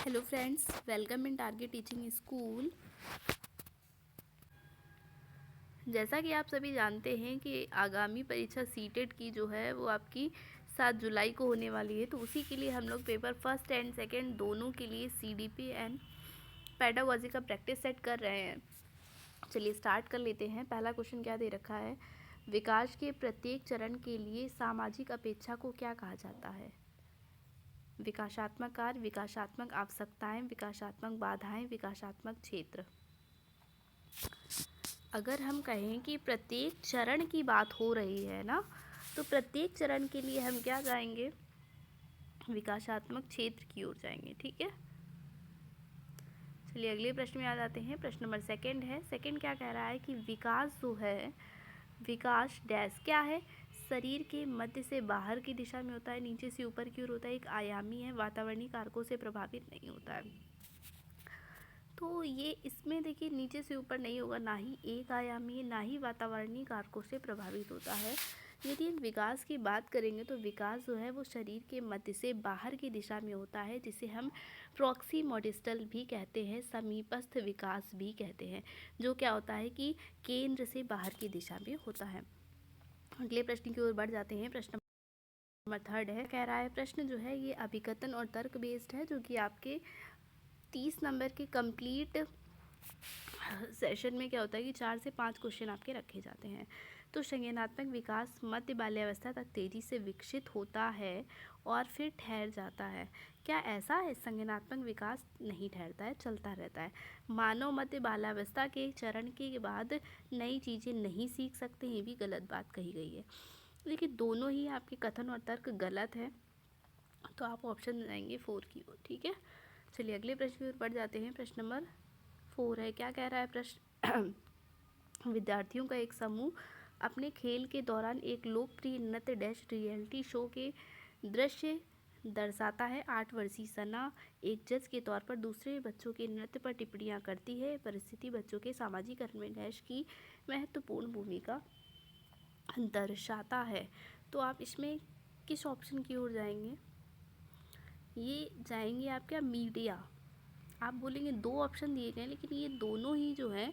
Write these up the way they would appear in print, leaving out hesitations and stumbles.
Hello friends, welcome in target teaching school. जैसा कि आप सभी जानते हैं कि आगामी परीक्षा सीटेट की जो है वो आपकी 7 जुलाई को होने वाली है। तो उसी के लिए हम लोग पेपर फर्स्ट एंड सेकंड दोनों के लिए सीडीपी एंड पेडागोजी का प्रैक्टिस सेट कर रहे हैं। चलिए स्टार्ट कर लेते हैं। पहला क्वेश्चन क्या दे रखा है, विकास के प्रत्येक चरण के लिए सामाजिक अपेक्षा को क्या कहा जाता है? विकासात्मक कार्य, विकासात्मक आवश्यकताएं, विकासात्मक बाधाएं, विकासात्मक क्षेत्र। अगर हम कहें कि प्रत्येक चरण की बात हो रही है ना, तो प्रत्येक चरण के लिए हम क्या जाएंगे, विकासात्मक क्षेत्र की ओर जाएंगे। ठीक है, चलिए अगले प्रश्न में आ जाते हैं। प्रश्न नंबर सेकंड है। सेकंड क्या कह रहा है कि विकास जो है, विकास डैश क्या है, शरीर के मध्य से बाहर की दिशा में होता है, नीचे से ऊपर की ओर होता है, एक आयामी है, वातावरणीय कारकों से प्रभावित नहीं होता है। तो ये इसमें देखिए नीचे से ऊपर नहीं होगा, ना ही एक आयामी, ना ही वातावरणीय कारकों से प्रभावित होता है। यदि हम विकास की बात करेंगे तो विकास जो है वो शरीर के मध्य से बाहर की दिशा में होता है, जिसे हम प्रॉक्सिमोडिस्टल भी कहते हैं, समीपस्थ विकास भी कहते हैं, जो क्या होता है कि केंद्र से बाहर की दिशा में होता है। अगले प्रश्न की ओर बढ़ जाते हैं। प्रश्न नंबर थर्ड है, कह रहा है प्रश्न जो है ये अभिकथन और तर्क बेस्ड है, जो कि आपके 30 नंबर के कंप्लीट सेशन में क्या होता है कि 4 से 5 क्वेश्चन आपके रखे जाते हैं। तो संज्ञानात्मक विकास मध्य बाल्यावस्था तक तेजी से विकसित होता है और फिर ठहर जाता है। क्या ऐसा है? संज्ञानात्मक विकास नहीं ठहरता है, चलता रहता है। मानव मध्य बाल्यावस्था के चरण के बाद नई चीज़ें नहीं सीख सकते, ये भी गलत बात कही गई है। लेकिन दोनों ही आपके कथन और तर्क गलत है, तो आप ऑप्शन जाएंगे 4 की ओर। ठीक है, चलिए अगले प्रश्न की ओर बढ़ जाते हैं। प्रश्न नंबर 4 है। क्या कह रहा है प्रश्न, विद्यार्थियों का एक समूह अपने खेल के दौरान एक लोकप्रिय नृत्य डैश रियलिटी शो के दृश्य दर्शाता है। 8 वर्षीय सना एक जज के तौर पर दूसरे बच्चों के नृत्य पर टिप्पणियां करती है। परिस्थिति बच्चों के सामाजिकरण में डैश की महत्वपूर्ण भूमिका दर्शाता है। तो आप इसमें किस ऑप्शन की ओर जाएंगे? ये जाएंगे आप क्या, मीडिया। आप बोलेंगे 2 ऑप्शन दिए गए, लेकिन ये दोनों ही जो है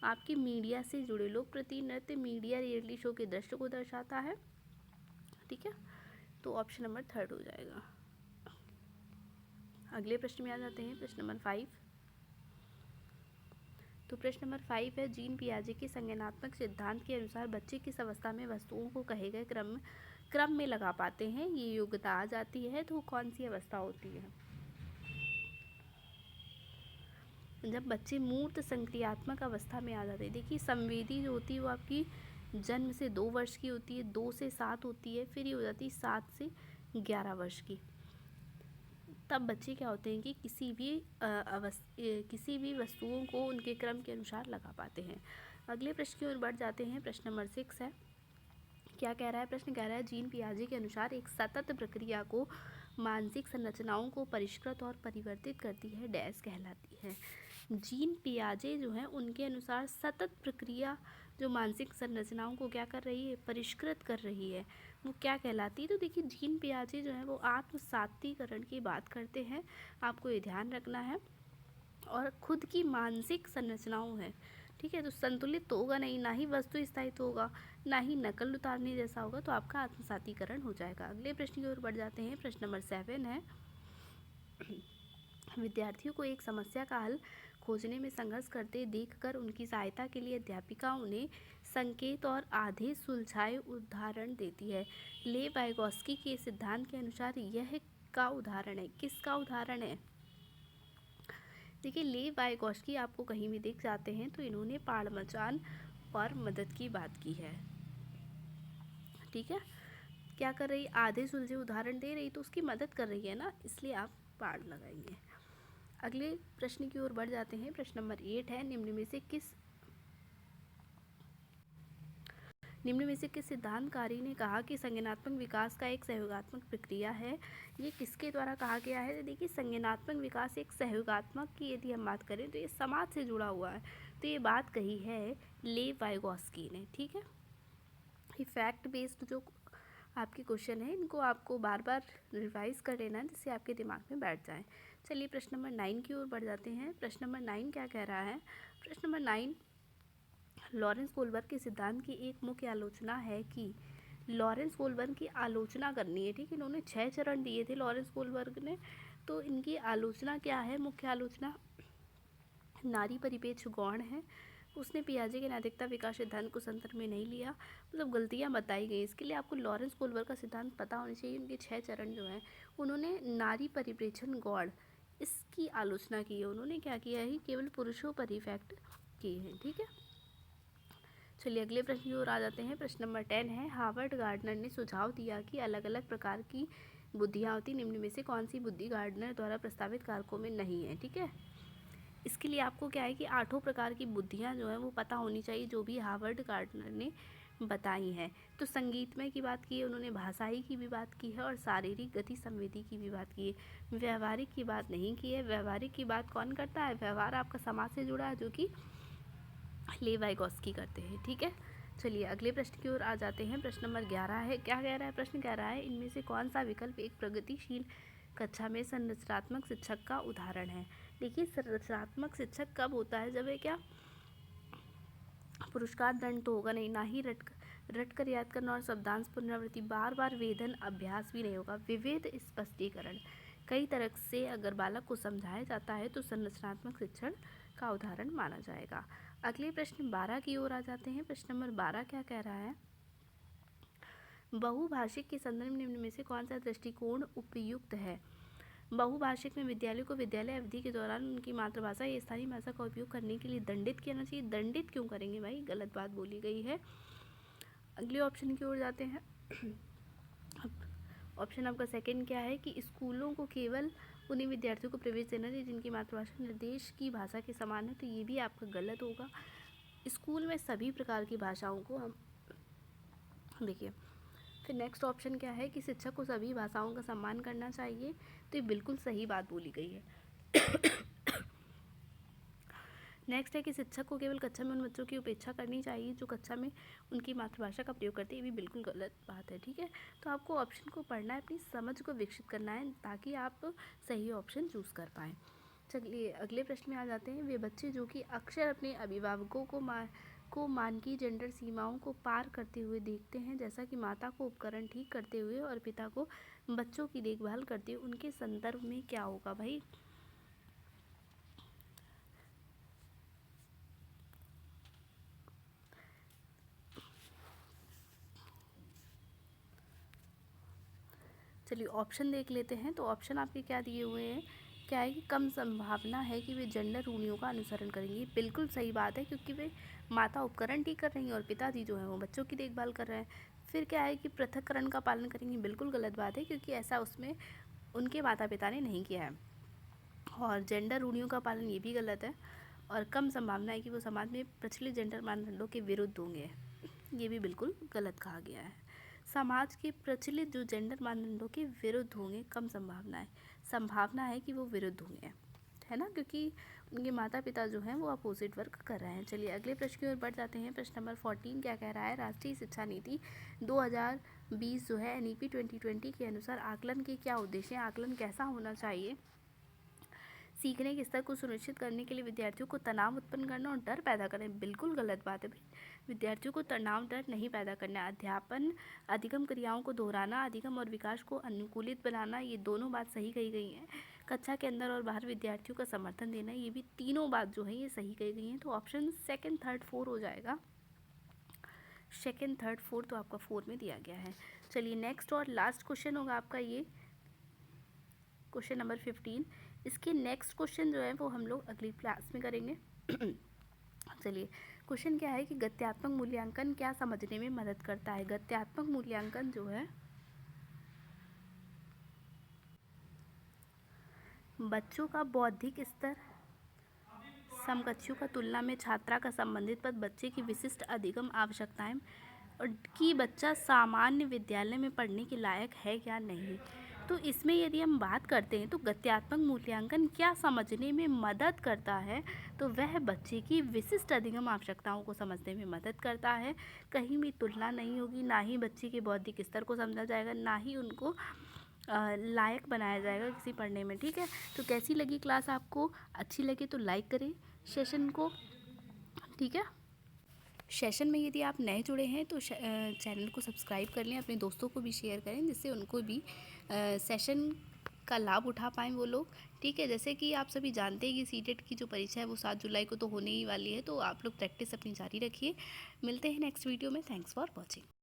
आपके मीडिया से जुड़े, लोक प्रति नृत्य मीडिया रियलिटी शो के दृश्य को दर्शाता है। ठीक है, तो ऑप्शन नंबर 3 हो जाएगा। अगले प्रश्न में आ जाते हैं। प्रश्न नंबर 5। तो प्रश्न नंबर 5 है, जीन पियाजे के संज्ञानात्मक सिद्धांत के अनुसार बच्चे किस अवस्था में वस्तुओं को कहे गए क्रम में लगा पाते हैं? ये योग्यता आ जाती है, तो कौन सी अवस्था होती है? जब बच्चे मूर्त संक्रियात्मक अवस्था में आ जाते हैं। देखिए संवेदी जो होती है वो आपकी जन्म से 2 वर्ष की होती है, 2 से 7 होती है, फिर ये हो जाती है 7 से 11 वर्ष की। तब बच्चे क्या होते हैं कि किसी भी वस्तुओं को उनके क्रम के अनुसार लगा पाते हैं। अगले प्रश्न की ओर बढ़ जाते हैं। प्रश्न नंबर 6 है। क्या कह रहा है प्रश्न? कह रहा है जीन पियाजे के अनुसार एक सतत प्रक्रिया को मानसिक संरचनाओं को परिष्कृत और परिवर्तित करती है डैश कहलाती है। जीन पियाजे जो है उनके अनुसार सतत प्रक्रिया जो मानसिक संरचनाओं को क्या कर रही है, परिष्कृत कर रही है, वो क्या कहलाती है? तो देखिए जीन पियाजे जो है वो आत्मसातीकरण की बात करते हैं, आपको ये ध्यान रखना है। और खुद की मानसिक संरचनाओं है, ठीक है, तो संतुलित तो होगा नहीं, ना ही वस्तु स्थायित्व होगा, ना ही नकल उतारने जैसा होगा, तो आपका आत्मसातीकरण हो जाएगा। अगले प्रश्न की ओर बढ़ जाते हैं। प्रश्न नंबर 7 है, विद्यार्थियों को एक समस्या का हल खोजने में संघर्ष करते देखकर उनकी सहायता के लिए अध्यापिका उन्हें संकेत और आधे सुलझाए उदाहरण देती है। ले वाइगोस्की के सिद्धांत के अनुसार यह का उदाहरण है, किसका उदाहरण है? देखिए ले वाइगोस्की आपको कहीं भी दिख जाते हैं तो इन्होंने पाड़मचान और मदद की बात की है। ठीक है, क्या कर रही, आधे सुलझे उदाहरण दे रही, तो उसकी मदद कर रही है ना, इसलिए आप पाड़ लगाएंगे। अगले प्रश्न की ओर बढ़ जाते हैं। प्रश्न नंबर 8 है, निम्न में से किस सिद्धांतकारी ने कहा कि संज्ञानात्मक विकास का एक सहयोगात्मक प्रक्रिया है? ये किसके द्वारा कहा गया है? देखिए संज्ञानात्मक विकास एक सहयोगात्मक की यदि हम बात करें तो ये समाज से जुड़ा हुआ है, तो ये बात कही है ले वाइगोस्की ने। ठीक है, ये फैक्ट बेस्ड जो आपके क्वेश्चन है, इनको आपको बार बार रिवाइज कर लेना जिससे आपके दिमाग में बैठ जाए। चलिए प्रश्न नंबर 9 की ओर बढ़ जाते हैं। प्रश्न नंबर 9 क्या कह रहा है? प्रश्न नंबर 9, लॉरेंस कोलबर्ग के सिद्धांत की एक मुख्य आलोचना है कि लॉरेंस कोलबर्ग की आलोचना करनी है। ठीक है, इन्होंने 6 चरण दिए थे लॉरेंस कोलबर्ग ने, तो इनकी आलोचना क्या है? मुख्य आलोचना नारी परिपेक्ष गौण है। उसने पियाजे के नैतिकता विकास सिद्धांत को संदर्भ में नहीं लिया, मतलब गलतियां बताई गई। इसके लिए आपको लॉरेंस कोलबर्ग का सिद्धांत पता होना चाहिए। उनके 6 चरण जो हैं, उन्होंने नारी परिप्रेक्षण गौण इसकी आलोचना की है। उन्होंने क्या किया है? केवल पुरुषों पर इफेक्ट किए हैं। ठीक है, चलिए अगले प्रश्न की ओर आ जाते हैं। प्रश्न नंबर 10 है, हार्वर्ड गार्डनर ने सुझाव दिया कि अलग अलग प्रकार की बुद्धियाँ होती, निम्न में से कौन सी बुद्धि गार्डनर द्वारा प्रस्तावित कारकों में नहीं है? ठीक है, इसके लिए आपको क्या है कि 8 प्रकार की बुद्धियाँ जो हैं वो पता होनी चाहिए, जो भी हार्वर्ड गार्डनर ने बताई हैं। तो संगीतमय की बात की है उन्होंने, भाषाई की भी बात की है और शारीरिक गति संवेदी की भी बात की है। व्यवहारिक की बात नहीं की है। व्यवहारिक की बात कौन करता है? व्यवहार आपका समाज से जुड़ा है, जो कि लेवाइगॉस्की करते हैं। ठीक है, चलिए अगले प्रश्न की ओर आ जाते हैं। प्रश्न नंबर 11 है, क्या कह रहा है? प्रश्न कह रहा है, इनमें से कौन सा विकल्प एक प्रगतिशील कक्षा में संरचनात्मक शिक्षक का उदाहरण है? देखिए, संरचनात्मक शिक्षक कब होता है? जब है क्या पुरस्कार दंड तो होगा नहीं, ना ही रट कर याद करना और शब्दांश पुनरावृत्ति, बार बार वेधन अभ्यास भी नहीं होगा। विविध स्पष्टीकरण, कई तरह से अगर बालक को समझाया जाता है तो संरचनात्मक शिक्षण का उदाहरण माना जाएगा। अगले प्रश्न 12 की ओर आ जाते हैं। प्रश्न नंबर 12 क्या कह रहा है? बहुभाषिक के संदर्भ निम्न में से कौन सा दृष्टिकोण उपयुक्त है? बहुभाषिक में विद्यालय को विद्यालय अवधि के दौरान उनकी मातृभाषा या स्थानीय भाषा का उपयोग करने के लिए दंडित किया चाहिए। दंडित क्यों करेंगे भाई? गलत बात बोली गई है। अगले ऑप्शन की ओर जाते हैं। ऑप्शन आपका सेकंड क्या है कि स्कूलों को केवल उन्हीं विद्यार्थियों को प्रवेश देना चाहिए जिनकी मातृभाषा निर्देश की भाषा के समान है, तो ये भी आपका गलत होगा। स्कूल में सभी प्रकार की भाषाओं को हम देखिए। फिर नेक्स्ट ऑप्शन क्या है कि शिक्षक को सभी भाषाओं का सम्मान करना चाहिए, तो ये बिल्कुल सही बात बोली गई है। नेक्स्ट है कि शिक्षक को केवल कक्षा में उन बच्चों की उपेक्षा करनी चाहिए जो कक्षा में उनकी मातृभाषा का प्रयोग करते हैं, ये भी बिल्कुल गलत बात है। ठीक है, तो आपको ऑप्शन को पढ़ना है, अपनी समझ को विकसित करना है ताकि आप सही ऑप्शन चूज़ कर पाएँ। चलिए अगले प्रश्न में आ जाते हैं। वे बच्चे जो कि अक्सर अपने अभिभावकों को मानकीय जेंडर सीमाओं को पार करते हुए देखते हैं, जैसा कि माता को उपकरण ठीक करते हुए और पिता को बच्चों की देखभाल करते हुए, उनके संदर्भ में क्या होगा भाई? चलिए ऑप्शन देख लेते हैं। तो ऑप्शन आपके क्या दिए हुए हैं? क्या है कि कम संभावना है कि वे जेंडर रूढ़ियों का अनुसरण करेंगे। बिल्कुल सही बात है, क्योंकि वे माता उपकरण ठीक कर रही हैं और पिताजी जो हैं वो बच्चों की देखभाल कर रहे हैं। फिर क्या है कि पृथक्करण का पालन करेंगे। बिल्कुल गलत बात है, क्योंकि ऐसा उसमें उनके माता पिता ने नहीं किया है। और जेंडर रूढ़ियों का पालन, ये भी गलत है। और कम संभावना है कि वो समाज में प्रचलित जेंडर मानदंडों के विरुद्ध होंगे, ये भी बिल्कुल गलत कहा गया है। समाज के प्रचलित जो जेंडर मानदंडों के विरुद्ध होंगे, कम संभावना है कि वो विरुद्ध होंगे, है ना, क्योंकि उनके माता पिता जो हैं वो अपोजिट वर्क कर रहे हैं। चलिए अगले प्रश्न की ओर बढ़ जाते हैं। प्रश्न नंबर 14 क्या कह रहा है? राष्ट्रीय शिक्षा नीति 2020 जो है NEP 2020 के अनुसार आकलन के क्या उद्देश्य हैं? आकलन कैसा होना चाहिए? सीखने के स्तर को सुनिश्चित करने के लिए विद्यार्थियों को तनाव उत्पन्न करना और डर पैदा करना। बिल्कुल गलत बात है भाई, विद्यार्थियों को तनाव डर नहीं पैदा करना। अध्यापन अधिगम क्रियाओं को दोहराना, अधिगम और विकास को अनुकूलित बनाना, ये दोनों बात सही कही गई हैं। कक्षा के अंदर और बाहर विद्यार्थियों का समर्थन देना, ये भी तीनों बात जो है ये सही कही गई हैं। तो ऑप्शन सेकेंड थर्ड फोर हो जाएगा। सेकेंड थर्ड फोर तो आपका 4 में दिया गया है। चलिए नेक्स्ट और लास्ट क्वेश्चन होगा आपका ये क्वेश्चन नंबर 15। इसके नेक्स्ट क्वेश्चन जो है वो हम लोग अगली क्लास में करेंगे। चलिए क्वेश्चन क्या है कि गत्यात्मक मूल्यांकन क्या समझने में मदद करता है? गत्यात्मक मूल्यांकन जो है बच्चों का बौद्धिक स्तर समकक्षों का तुलना में छात्रा का संबंधित पद, बच्चे की विशिष्ट अधिगम आवश्यकताएं और कि बच्चा सामान्य विद्यालय में पढ़ने के लायक है या नहीं। तो इसमें यदि हम बात करते हैं तो गद्यात्मक मूल्यांकन क्या समझने में मदद करता है, तो वह बच्चे की विशिष्ट अधिगम आवश्यकताओं को समझने में मदद करता है। कहीं भी तुलना नहीं होगी, ना ही बच्चे के बौद्धिक स्तर को समझा जाएगा, ना ही उनको लायक बनाया जाएगा किसी पढ़ने में। ठीक है, तो कैसी लगी क्लास आपको? अच्छी लगे तो लाइक करें सेशन को। ठीक है, सेशन में यदि आप नए जुड़े हैं तो चैनल को सब्सक्राइब कर लें, अपने दोस्तों को भी शेयर करें जिससे उनको भी सेशन का लाभ उठा पाएँ वो लोग। ठीक है, जैसे कि आप सभी जानते हैं कि सीटेट की जो परीक्षा है वो 7 जुलाई को तो होने ही वाली है, तो आप लोग प्रैक्टिस अपनी जारी रखिए। मिलते हैं नेक्स्ट वीडियो में। Thanks for watching.